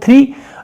3,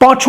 5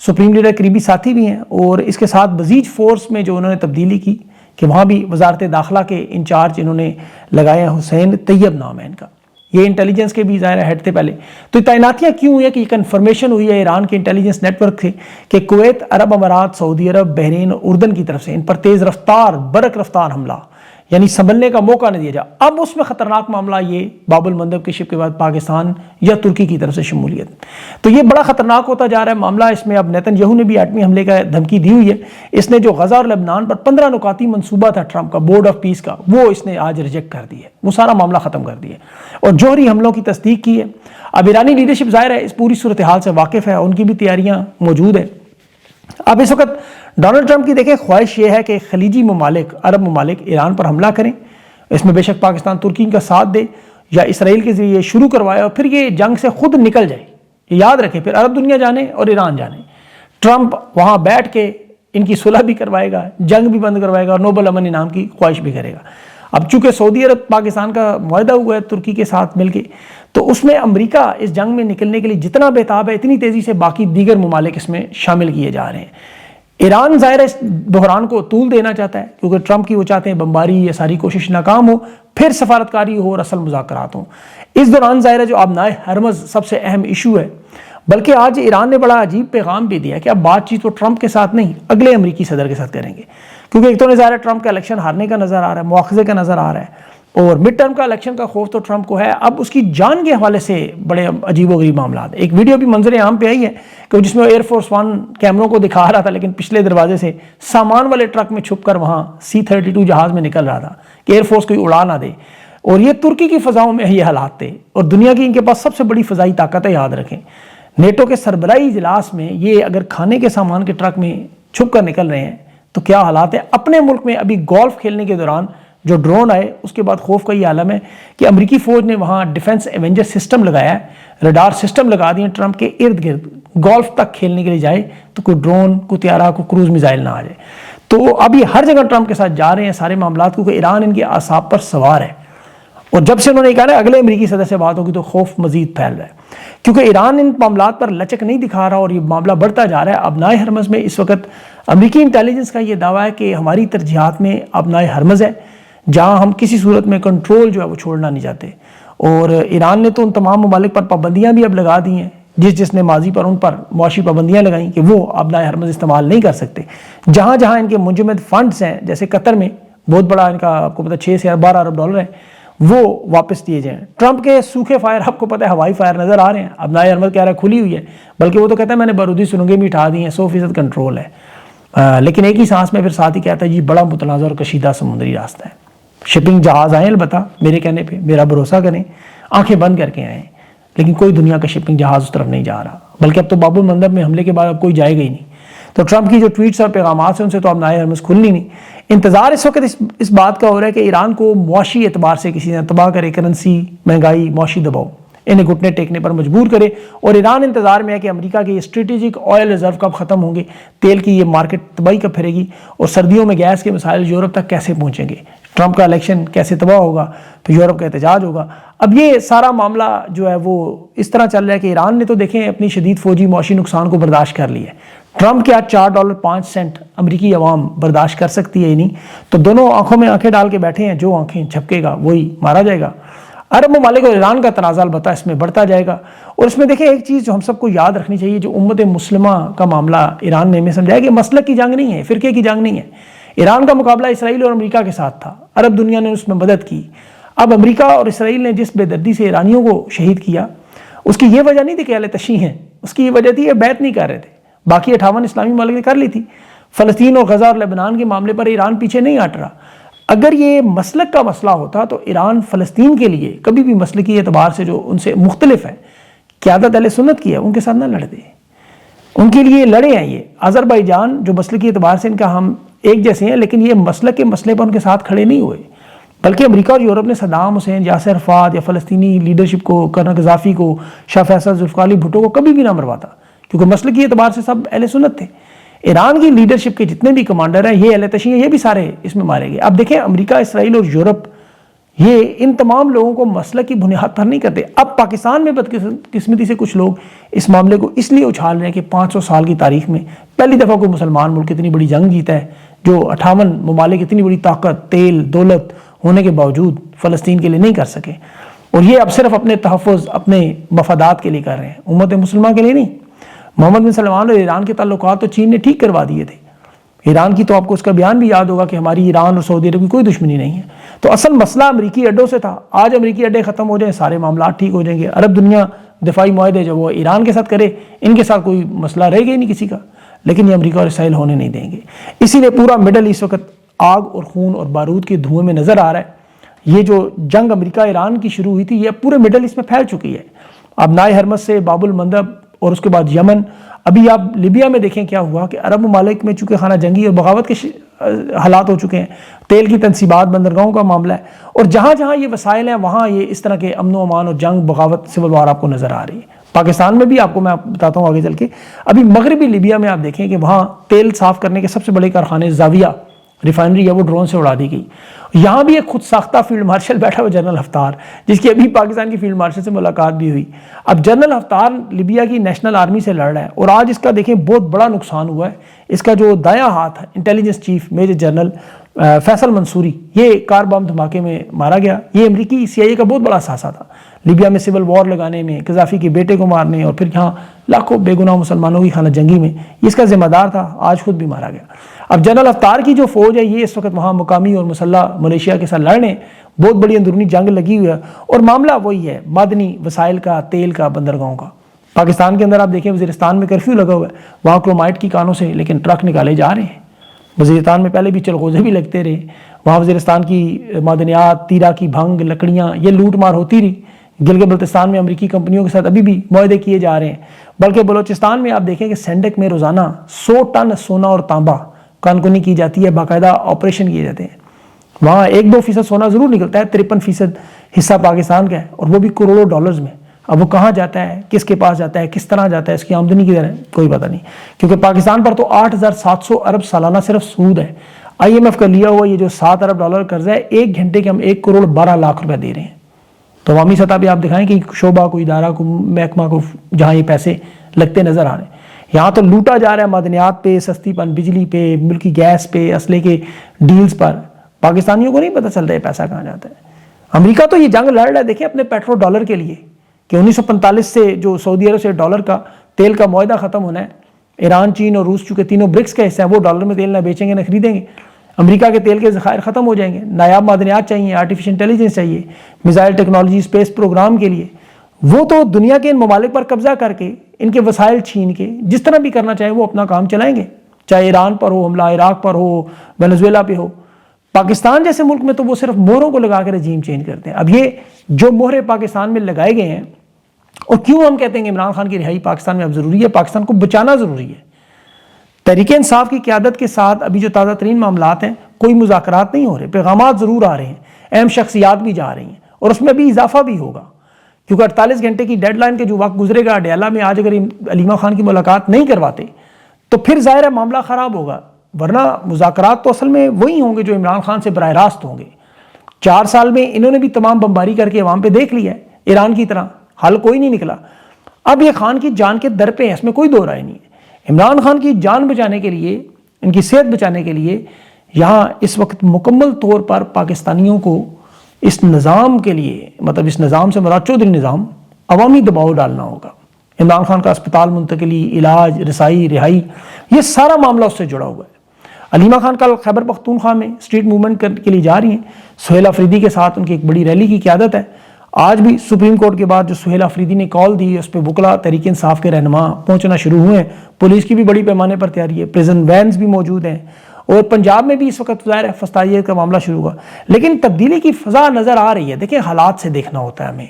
supreme leader قریبی ساتھی بھی ہیں، اور اس کے ساتھ بزیج فورس میں جو انہوں نے تبدیلی کی کہ وہاں بھی وزارت داخلہ کے انچارج انہوں نے لگائے ہیں، حسین طیب نام ہے ان کا، یہ انٹیلیجنس کے بھی ظاہر ہیڈ تھے پہلے۔ تو یہ تعیناتیاں کیوں ہوئی ہے کہ یہ کنفرمیشن ہوئی ہے ایران کے انٹیلیجنس نیٹ ورک سے کہ کویت، عرب امارات، سعودی عرب، بحرین، اردن کی طرف سے ان پر تیز رفتار، برق رفتار حملہ، یعنی سنبھلنے کا موقع نہیں دیا جا۔ اب اس میں خطرناک معاملہ یہ باب المندب کی شپ کے بعد پاکستان یا ترکی کی طرف سے شمولیت، تو یہ بڑا خطرناک ہوتا جا رہا ہے معاملہ۔ اس میں اب نیتن یاہو نے بھی ایٹمی حملے کا دھمکی دی ہوئی ہے۔ اس نے جو غزہ اور لبنان پر 15 نکاتی منصوبہ تھا ٹرمپ کا، بورڈ آف پیس کا، وہ اس نے آج ریجیکٹ کر دی ہے، وہ سارا معاملہ ختم کر دیا اور جوہری حملوں کی تصدیق کی ہے۔ اب ایرانی لیڈرشپ ظاہر ہے اس پوری صورتحال سے واقف ہے، ان کی بھی تیاریاں موجود ہیں۔ اب اس وقت ڈونلڈ ٹرمپ کی دیکھیں خواہش یہ ہے کہ خلیجی ممالک، عرب ممالک ایران پر حملہ کریں، اس میں بے شک پاکستان ترکی کا ساتھ دے یا اسرائیل کے ذریعے شروع کروائے اور پھر یہ جنگ سے خود نکل جائے۔ یاد رکھیں پھر عرب دنیا جانے اور ایران جانے، ٹرمپ وہاں بیٹھ کے ان کی صلح بھی کروائے گا، جنگ بھی بند کروائے گا اور نوبل امن انعام کی خواہش بھی کرے گا۔ اب چونکہ سعودی عرب پاکستان کا معاہدہ ہوا ہے ترکی کے ساتھ مل کے، تو اس میں امریکہ اس جنگ میں نکلنے کے لیے جتنا بےتاب ہے اتنی تیزی سے باقی دیگر ممالک اس میں شامل کیے جا رہے ہیں۔ ایران ظاہر اس بحران کو طول دینا چاہتا ہے کیونکہ ٹرمپ کی وہ چاہتے ہیں بمباری، یہ ساری کوشش ناکام ہو، پھر سفارتکاری ہو اور اصل مذاکرات ہوں۔ اس دوران ظاہر ہے جو آبنائے ہرمز سب سے اہم ایشو ہے، بلکہ آج ایران نے بڑا عجیب پیغام بھی دیا کہ اب بات چیت وہ ٹرمپ کے ساتھ نہیں اگلے امریکی صدر کے ساتھ کریں گے، کیونکہ ایک تو ظاہر ہے ٹرمپ کا الیکشن ہارنے کا نظر آ رہا ہے، مواخذے کا نظر آ رہا ہے، اور مڈ ٹرم کا الیکشن کا خوف تو ٹرمپ کو ہے۔ اب اس کی جان کے حوالے سے بڑے عجیب و غریب معاملات، ایک ویڈیو بھی منظر عام پہ آئی ہے کہ جس میں ایئر فورس ون کیمروں کو دکھا رہا تھا لیکن پچھلے دروازے سے سامان والے ٹرک میں چھپ کر وہاں C-32 جہاز میں نکل رہا تھا کہ ایئر فورس کوئی اڑا نہ دے، اور یہ ترکی کی فضاؤں میں یہ حالات تھے، اور دنیا کی ان کے پاس سب سے بڑی فضائی طاقت ہے، یاد رکھیں۔ نیٹو کے سربراہی اجلاس میں یہ اگر کھانے کے سامان کے ٹرک میں چھپ کر نکل رہے ہیں تو کیا حالات ہیں۔ اپنے ملک میں ابھی گولف کھیلنے کے دوران جو ڈرون آئے اس کے بعد خوف کا یہ عالم ہے کہ امریکی فوج نے وہاں ڈیفنس ایونجر سسٹم لگایا ہے، ریڈار سسٹم لگا دیے ٹرمپ کے ارد گرد، گولف تک کھیلنے کے لیے جائے تو کوئی ڈرون، کوئی طیارہ، کوئی کروز میزائل نہ آ جائے۔ تو اب یہ ہر جگہ ٹرمپ کے ساتھ جا رہے ہیں سارے معاملات، کیونکہ ایران ان کے اعصاب پر سوار ہے، اور جب سے انہوں نے کہا نا اگلے امریکی صدر سے بات ہوگی تو خوف مزید پھیل رہا ہے، کیونکہ ایران ان معاملات پر لچک نہیں دکھا رہا اور یہ معاملہ بڑھتا جا رہا ہے۔ ابنائے ہرمز میں اس وقت امریکی انٹیلیجنس کا یہ دعویٰ ہے کہ ہماری ترجیحات میں ابنائے ہرمز ہے، جہاں ہم کسی صورت میں کنٹرول جو ہے وہ چھوڑنا نہیں چاہتے، اور ایران نے تو ان تمام ممالک پر پابندیاں بھی اب لگا دی ہیں، جس نے ماضی پر ان پر معاشی پابندیاں لگائیں کہ وہ ابنائے ہرمز استعمال نہیں کر سکتے۔ جہاں جہاں ان کے منجمد فنڈز ہیں، جیسے قطر میں بہت بڑا ان کا آپ کو پتہ 6 سے 12 ارب ڈالر ہے، وہ واپس دیے جائیں۔ ٹرمپ کے سوکھے فائر آپ کو پتہ ہے ہوائی فائر نظر آ رہے ہیں، ابنائے ہرمز کہہ رہا ہے کھلی ہوئی ہے، بلکہ وہ تو کہتا ہے میں نے بارودی سرنگیں بھی اٹھا دی ہیں، 100% کنٹرول ہے، لیکن ایک ہی سانس میں پھر ساتھ ہی کہتا ہے جی بڑا متنازع اور کشیدہ سمندری راستہ ہے، شپنگ جہاز آئیں البتہ میرے کہنے پہ، میرا بھروسہ کریں، آنکھیں بند کر کے آئیں، لیکن کوئی دنیا کا شپنگ جہاز اس طرف نہیں جا رہا، بلکہ اب تو باب المندب میں حملے کے بعد اب کوئی جائے گا ہی نہیں۔ تو ٹرمپ کی جو ٹویٹس اور پیغامات ہیں ان سے تو اب نئے ہرمز کھلنی نہیں۔ انتظار اس وقت اس بات کا ہو رہا ہے کہ ایران کو معاشی اعتبار سے کسی نے تباہ کرے، کرنسی، مہنگائی، معاشی دباؤ انہیں گھٹنے ٹیکنے پر مجبور کرے، اور ایران انتظار میں ہے کہ امریکہ کے یہ اسٹریٹجک آئل ریزرو کب ختم ہوں گے، تیل کی یہ مارکیٹ تباہی کب پھرے گی، اور سردیوں میں گیس کے مسائل یورپ تک کیسے پہنچیں گے، ٹرمپ کا الیکشن کیسے تباہ ہوگا، تو یورپ کا احتجاج ہوگا۔ اب یہ سارا معاملہ جو ہے وہ اس طرح چل رہا ہے کہ ایران نے تو دیکھیں اپنی شدید فوجی معاشی نقصان کو برداشت کر لی ہے، ٹرمپ کیا $4.05 امریکی عوام برداشت کر سکتی ہے ہی نہیں، تو دونوں آنکھوں میں آنکھیں ڈال کے بیٹھے ہیں، جو آنکھیں جھپکے گا وہی مارا جائے گا۔ عرب ممالک اور ایران کا تنازع البتہ اس میں بڑھتا جائے گا، اور اس میں دیکھیں ایک چیز جو ہم سب کو یاد رکھنی چاہیے، جو امت مسلمہ کا معاملہ ایران نے ہمیں سمجھایا کہ مسلک کی جنگ نہیں ہے، فرقے کی جنگ نہیں ہے۔ ایران کا مقابلہ اسرائیل اور امریکہ کے ساتھ تھا، عرب دنیا نے اس میں مدد کی۔ اب امریکہ اور اسرائیل نے جس بے دردی سے ایرانیوں کو شہید کیا، اس کی یہ وجہ نہیں تھی کہ اہل تشیع ہیں، اس کی یہ وجہ تھی یہ بیعت نہیں کر رہے تھے، باقی 58 اسلامی ممالک نے کر لی تھی۔ فلسطین اور غزہ اور لبنان کے معاملے پر ایران پیچھے نہیں ہٹ رہا۔ اگر یہ مسلک کا مسئلہ ہوتا تو ایران فلسطین کے لیے کبھی بھی مسلکی اعتبار سے جو ان سے مختلف ہے، قیادت اہل سنت کی ہے، ان کے ساتھ نہ لڑتے، ان کے لیے لڑے ہیں۔ یہ آذربائیجان جو مسلکی اعتبار سے ان کا ہم ایک جیسے ہیں، لیکن یہ مسلک کے مسئلے پر ان کے ساتھ کھڑے نہیں ہوئے، بلکہ امریکہ اور یورپ نے صدام حسین، یاسر عرفات یا فلسطینی لیڈرشپ کو، کرنل قذافی کو، شاہ فیصل، ذوالفقار علی بھٹو کو کبھی بھی نہ مرواتا، کیونکہ مسلکی اعتبار سے سب اہل سنت تھے۔ ایران کی لیڈرشپ کے جتنے بھی کمانڈر ہیں، یہ اہل تشیع ہیں، یہ بھی سارے اس میں مارے گئے۔ اب دیکھیں امریکہ، اسرائیل اور یورپ یہ ان تمام لوگوں کو مسئلہ کی بنیاد پر نہیں کرتے. اب پاکستان میں بدقسمتی سے کچھ لوگ اس معاملے کو اس لیے اچھال رہے ہیں کہ 500 سال کی تاریخ میں پہلی دفعہ کوئی مسلمان ملک اتنی بڑی جنگ جیتا ہے, جو 58 ممالک اتنی بڑی طاقت, تیل, دولت ہونے کے باوجود فلسطین کے لیے نہیں کر سکے. اور یہ اب صرف اپنے تحفظ, اپنے مفادات کے لیے کر رہے ہیں, امت مسلمہ کے لیے نہیں. محمد بن سلمان اور ایران کے تعلقات تو چین نے ٹھیک کروا دیے تھے. ایران کی تو آپ کو اس کا بیان بھی یاد ہوگا کہ ہماری ایران اور سعودی عرب کی کوئی دشمنی نہیں ہے. تو اصل مسئلہ امریکی اڈوں سے تھا. آج امریکی اڈے ختم ہو جائیں, سارے معاملات ٹھیک ہو جائیں گے. عرب دنیا دفاعی معاہدے جو وہ ایران کے ساتھ کرے, ان کے ساتھ کوئی مسئلہ رہے گا ہی نہیں کسی کا. لیکن یہ امریکہ اور اسرائیل ہونے نہیں دیں گے. اسی لیے پورا مڈل ایسٹ وقت آگ اور خون اور بارود کے دھوئیں میں نظر آ رہا ہے. یہ جو جنگ امریکہ ایران کی شروع ہوئی تھی, یہ پورے مڈل ایسٹ میں پھیل چکی ہے. اب نائے حرمز سے باب المندب اور اس کے بعد یمن, ابھی آپ لیبیا میں دیکھیں کیا ہوا کہ عرب ممالک میں چونکہ خانہ جنگی اور بغاوت کے حالات ہو چکے ہیں, تیل کی تنصیبات, بندرگاہوں کا معاملہ ہے, اور جہاں جہاں یہ وسائل ہیں وہاں یہ اس طرح کے امن و امان اور جنگ, بغاوت, سول وار آپ کو نظر آ رہی ہے. پاکستان میں بھی آپ کو میں بتاتا ہوں آگے چل کے. ابھی مغربی لیبیا میں آپ دیکھیں کہ وہاں تیل صاف کرنے کے سب سے بڑے کارخانے زاویہ ریفائنری ہے وہ ڈرون سے اڑا دی گئی. یہاں بھی ایک خود ساختہ فیلڈ مارشل بیٹھا ہوا جنرل حفتار, جس کی ابھی پاکستان کی فیلڈ مارشل سے ملاقات بھی ہوئی. اب جنرل حفتار لیبیا کی نیشنل آرمی سے لڑ رہا ہے, اور آج اس کا دیکھیں بہت بڑا نقصان ہوا ہے. اس کا جو دایاں ہاتھ ہے intelligence chief major general Faisal Mansoori, یہ کار بم دھماکے میں مارا گیا. یہ امریکی CIA کا بہت بڑا اثاثہ تھا لیبیا میں سول وار لگانے میں, قذافی کے بیٹے کو مارنے, اور پھر یہاں لاکھوں بے گناہ مسلمانوں کی خانہ جنگی میں. یہ اس کا ذمہ دار تھا, آج خود بھی مارا گیا. اب جنرل حفتار کی جو فوج ہے یہ اس وقت وہاں مقامی اور مسلح ملیشیا کے ساتھ لڑنے, بہت بڑی اندرونی جنگ لگی ہوئی ہے. اور معاملہ وہی ہے معدنی وسائل کا, تیل کا, بندرگاہوں کا. پاکستان کے اندر آپ دیکھیں وزیرستان میں کرفیو لگا ہوا ہے, وہاں کرومائٹ کی کانوں سے لیکن ٹرک نکالے جا رہے ہیں. وزیرستان میں پہلے بھی چلغوزے بھی لگتے رہے, وہاں وزیرستان کی معدنیات, تیرا کی بھنگ, لکڑیاں, یہ لوٹ مار ہوتی رہی. گلگت بلتستان میں امریکی کمپنیوں کے ساتھ ابھی بھی معاہدے کیے جا رہے ہیں. بلکہ بلوچستان میں آپ دیکھیں کہ سینڈک میں روزانہ 100 ٹن سونا اور تانبا کانکنی کی جاتی ہے, باقاعدہ آپریشن کیے جاتے ہیں. وہاں 1-2% سونا ضرور نکلتا ہے, 53% حصہ پاکستان کا ہے, اور وہ بھی کروڑوں ڈالرز میں. اب وہ کہاں جاتا ہے, کس کے پاس جاتا ہے, کس طرح جاتا ہے, اس کی آمدنی کی طرح کوئی پتہ نہیں. کیونکہ پاکستان پر تو 8,700 ارب سالانہ صرف سود ہے. IMF کا لیا ہوا یہ جو $7 ارب قرضہ ہے, 1 گھنٹے کے ہم 1 کروڑ 12 لاکھ روپے دے رہے ہیں. تو عوامی سطح پہ آپ دکھائیں کہ شعبہ, کوئی ادارہ, کوئی محکمہ کو جہاں یہ پیسے لگتے نظر آ رہے ہیں. یہاں تو لوٹا جا رہا ہے معدنیات پہ, سستی پن بجلی پہ, ملکی گیس پہ, اسلحے کے ڈیلز پر. پاکستانیوں کو نہیں پتہ چل رہا ہے پیسہ کہاں جاتا ہے. امریکہ تو یہ جنگ لڑ رہا ہے دیکھیں اپنے پیٹرو ڈالر کے لیے, کہ 1945 سے جو سعودی عرب سے ڈالر کا تیل کا معاہدہ ختم ہونا ہے. ایران, چین اور روس چونکہ تینوں برکس کا حصہ ہیں, وہ ڈالر میں تیل نہ بیچیں گے نہ خریدیں گے. امریکہ کے تیل کے ذخائر ختم ہو جائیں گے. نایاب معدنیات چاہیے, آرٹیفیشل انٹیلیجنس چاہیے, میزائل ٹیکنالوجی, اسپیس پروگرام کے لیے. وہ تو دنیا کے ان ممالک پر قبضہ کر کے, ان کے وسائل چھین کے, جس طرح بھی کرنا چاہیں وہ اپنا کام چلائیں گے. چاہے ایران پر ہو حملہ, عراق پر ہو, وینزویلا پہ ہو. پاکستان جیسے ملک میں تو وہ صرف مہروں کو لگا کے رجیم چینج کرتے ہیں. اب یہ جو مہرے پاکستان میں لگائے گئے ہیں, اور کیوں ہم کہتے ہیں کہ عمران خان کی رہائی پاکستان میں اب ضروری ہے, پاکستان کو بچانا ضروری ہے. تحریک انصاف کی قیادت کے ساتھ ابھی جو تازہ ترین معاملات ہیں, کوئی مذاکرات نہیں ہو رہے, پیغامات ضرور آ رہے ہیں, اہم شخصیات بھی جا رہی ہیں, اور اس میں بھی اضافہ بھی ہوگا. کیونکہ 48 گھنٹے کی ڈیڈ لائن کے جو وقت گزرے گا ڈیالہ میں, آج اگر علیمہ خان کی ملاقات نہیں کرواتے تو پھر ظاہر ہے معاملہ خراب ہوگا. ورنہ مذاکرات تو اصل میں وہی ہوں گے جو عمران خان سے براہ راست ہوں گے. 4 سال میں انہوں نے بھی تمام بمباری کر کے عوام پہ دیکھ لیا ہے, ایران کی طرح حل کوئی نہیں نکلا. اب یہ خان کی جان کے در پہ ہے, اس میں کوئی دو رائے نہیں ہے. عمران خان کی جان بچانے کے لیے, ان کی صحت بچانے کے لیے یہاں اس وقت مکمل طور پر پاکستانیوں کو اس نظام کے لیے, مطلب اس نظام سے مراد چودھری نظام, عوامی دباؤ ڈالنا ہوگا. عمران خان کا اسپتال منتقلی, علاج, رسائی, رہائی, یہ سارا معاملہ اس سے جڑا ہوا ہے. علیمہ خان کل خیبر پختونخوا میں اسٹریٹ موومنٹ کے لیے جا رہی ہیں. سہیل آفریدی کے ساتھ ان کی ایک بڑی ریلی کی قیادت ہے. آج بھی سپریم کورٹ کے بعد جو سہیل آفریدی نے کال دی, اس پہ وکلا تحریک انصاف کے رہنما پہنچنا شروع ہوئے ہیں. پولیس کی بھی بڑی پیمانے پر تیاری ہے, پریزن وینز بھی موجود ہیں, اور پنجاب میں بھی اس وقت ظاہر ہے فسطائیت کا معاملہ شروع ہوا. لیکن تبدیلی کی فضا نظر آ رہی ہے. دیکھیں حالات سے دیکھنا ہوتا ہے, ہمیں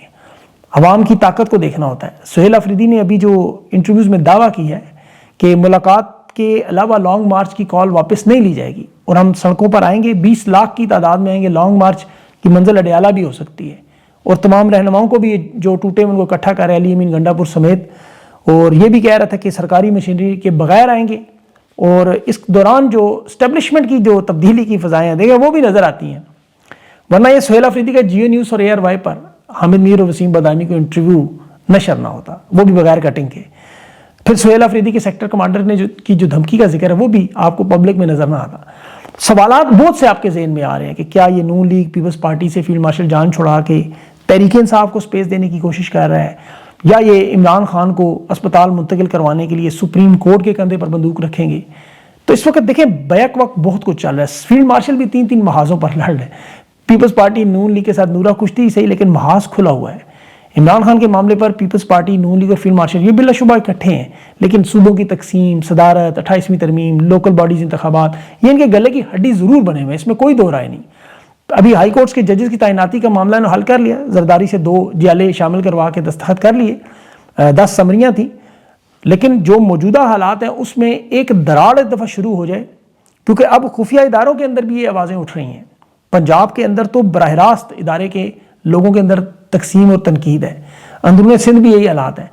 عوام کی طاقت کو دیکھنا ہوتا ہے. سہیل آفریدی نے ابھی جو انٹرویوز میں دعویٰ کی ہے کہ ملاقات کے علاوہ لانگ مارچ کی کال واپس نہیں لی جائے گی, اور ہم سڑکوں پر آئیں گے, 20 لاکھ کی تعداد میں آئیں گے. لانگ مارچ کی منزل اڈیالہ بھی ہو سکتی ہے, اور تمام رہنماؤں کو بھی جو ٹوٹے ان کو اکٹھا کر رہے علی امین گنڈا پور سمیت. اور یہ بھی کہہ رہا تھا کہ سرکاری مشینری کے بغیر آئیں گے, اور اس دوران جو اسٹیبلشمنٹ کی جو تبدیلی کی فضائیں دیکھیں وہ بھی نظر آتی ہیں. ورنہ یہ سہیل آفریدی کا جیو نیوز اور ARY پر حامد میر اور وسیم بدامی کو انٹرویو نشر نہ ہوتا، وہ بھی بغیر کٹنگ کے. پھر سہیل آفریدی کے سیکٹر کمانڈر نے جو دھمکی کا ذکر ہے وہ بھی آپ کو پبلک میں نظر نہ آتا. سوالات بہت سے آپ کے ذہن میں آ رہے ہیں کہ کیا یہ نون لیگ پیپلز پارٹی سے فیلڈ مارشل جان چھڑا کے تحریک انصاف کو سپیس دینے کی کوشش کر رہا ہے، یا یہ عمران خان کو اسپتال منتقل کروانے کے لیے سپریم کورٹ کے کندھے پر بندوق رکھیں گے. تو اس وقت دیکھیں بیک وقت بہت کچھ چل رہا ہے. فیلڈ مارشل بھی 3 محاذوں پر لڑ رہے ہیں. پیپلز پارٹی نون لیگ کے ساتھ نورا کشتی صحیح، لیکن محاذ کھلا ہوا ہے. عمران خان کے معاملے پر پیپلز پارٹی، نون لیگ اور فیلڈ مارشل یہ بلا شبہ اکٹھے ہیں، لیکن صوبوں کی تقسیم، صدارت، 28ویں ترمیم، لوکل باڈیز انتخابات، یہ ان کے گلے کی ہڈی ضرور بنے ہوئے ہیں، اس میں کوئی دو رائے نہیں. ابھی ہائی کورٹس کے ججز کی تعیناتی کا معاملہ انہوں نے حل کر لیا، زرداری سے 2 جیلے شامل کروا کے دستخط کر لیے، 10 سمریاں تھیں. لیکن جو موجودہ حالات ہیں اس میں ایک دراڑ ایک دفعہ شروع ہو جائے، کیونکہ اب خفیہ اداروں کے اندر بھی یہ آوازیں اٹھ رہی ہیں. پنجاب کے اندر تو براہ راست ادارے کے لوگوں کے اندر تقسیم اور تنقید ہے، اندرون سندھ بھی یہی حالات ہیں.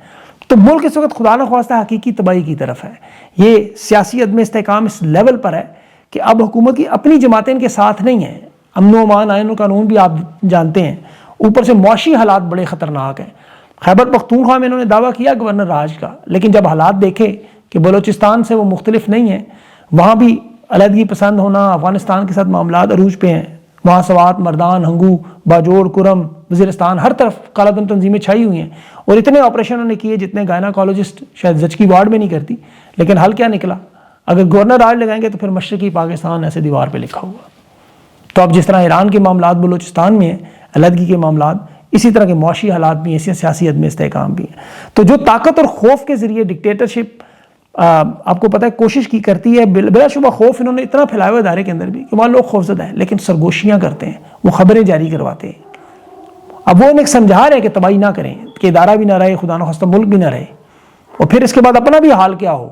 تو ملک اس وقت خدا نخواستہ حقیقی تباہی کی طرف ہے. یہ سیاسی عدم استحکام اس لیول پر ہے کہ اب حکومت کی اپنی جماعتیں ان کے ساتھ نہیں ہیں. امن و امان، آئین و قانون بھی آپ جانتے ہیں، اوپر سے معاشی حالات بڑے خطرناک ہیں. خیبر پختونخوا میں انہوں نے دعویٰ کیا گورنر راج کا، لیکن جب حالات دیکھے کہ بلوچستان سے وہ مختلف نہیں ہیں، وہاں بھی علیحدگی پسند ہونا، افغانستان کے ساتھ معاملات عروج پہ ہیں، وہاں سوات، مردان، ہنگو، باجوڑ، کرم، وزیرستان، ہر طرف کالا دم تنظیمیں چھائی ہوئی ہیں. اور اتنے آپریشن انہوں نے کیے جتنے گائناکالوجسٹ شاید زچگی وارڈ میں نہیں کرتی. لیکن حل کیا نکلا؟ اگر گورنر راج لگائیں گے تو پھر مشرقی پاکستان ایسے دیوار پہ لکھا ہوا. تو اب جس طرح ایران کے معاملات بلوچستان میں ہیں، علیحدگی کے معاملات، اسی طرح کے معاشی حالات بھی ہیں، سیاسی عدم استحکام بھی ہیں. تو جو طاقت اور خوف کے ذریعے ڈکٹیٹرشپ آپ کو پتہ ہے کوشش کی کرتی ہے، بلا شبہ خوف انہوں نے اتنا پھیلایا ہوا ادارے کے اندر بھی کہ وہاں لوگ خوفزدہ ہیں، لیکن سرگوشیاں کرتے ہیں، وہ خبریں جاری کرواتے ہیں. اب وہ انہیں سمجھا رہے ہیں کہ تباہی نہ کریں، کہ ادارہ بھی نہ رہے، خدا نخواستہ ملک بھی نہ رہے، اور پھر اس کے بعد اپنا بھی حال کیا ہو.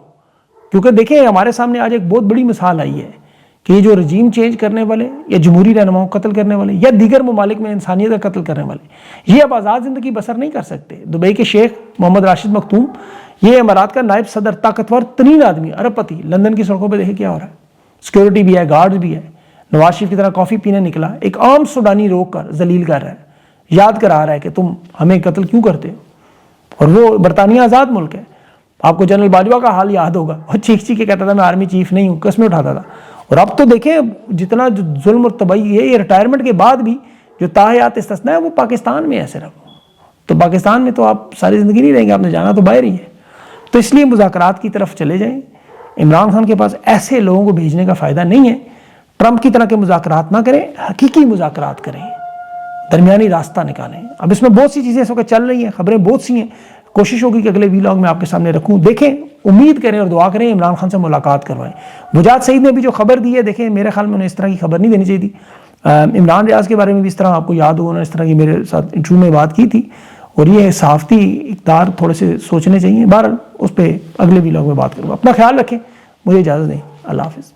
کیونکہ دیکھیں ہمارے سامنے آج ایک بہت بڑی مثال آئی ہے کہ یہ جو رجیم چینج کرنے والے یا جمہوری رہنماؤں کو قتل کرنے والے یا دیگر ممالک میں انسانیت کا قتل کرنے والے، یہ اب آزاد زندگی بسر نہیں کر سکتے. دبئی کے شیخ محمد راشد مختوم، یہ امارات کا نائب صدر، طاقتور ترین آدمی، ارب پتی، لندن کی سڑکوں پہ دیکھے کیا ہو رہا ہے، سیکیورٹی بھی ہے، گارڈز بھی ہے. نواز شریف کی طرح کافی پینے نکلا، ایک عام سوڈانی روک کر ذلیل کر رہا ہے، یاد کرا رہا ہے کہ تم ہمیں قتل کیوں کرتے ہو. اور وہ برطانیہ آزاد ملک ہے. آپ کو جنرل باجوہ کا حال یاد ہوگا، وہ چیخ کے کہتا تھا میں آرمی چیف نہیں ہوں، قسمیں اٹھاتا تھا. اور اب تو دیکھیں جتنا جو ظلم اور تباہی ہے، یہ ریٹائرمنٹ کے بعد بھی جو تاحیات استثناء ہے وہ پاکستان میں ہے صرف. تو پاکستان میں تو آپ ساری زندگی نہیں رہیں گے، آپ نے جانا تو باہر ہی ہے. تو اس لیے مذاکرات کی طرف چلے جائیں. عمران خان کے پاس ایسے لوگوں کو بھیجنے کا فائدہ نہیں ہے. ٹرمپ کی طرح کے مذاکرات نہ کریں، حقیقی مذاکرات کریں، درمیانی راستہ نکالیں. اب اس میں بہت سی چیزیں اس وقت چل رہی ہیں، خبریں بہت سی ہیں. کوشش ہوگی کہ اگلے ویلاگ میں آپ کے سامنے رکھوں. دیکھیں، امید کریں اور دعا کریں عمران خان سے ملاقات کروائیں. وجاد سعید نے بھی جو خبر دی ہے، دیکھیں میرے خیال میں انہیں اس طرح کی خبر نہیں دینی چاہیے تھی. عمران ریاض کے بارے میں بھی اس طرح آپ کو یاد ہو، انہوں نے اس طرح کی میرے ساتھ انٹرویو میں بات کی تھی. اور یہ صحافتی اقدار تھوڑے سے سوچنے چاہیے. بہرحال اس پہ اگلے ویلاگ میں بات کروں. اپنا خیال رکھیں، مجھے اجازت دیں. اللہ حافظ.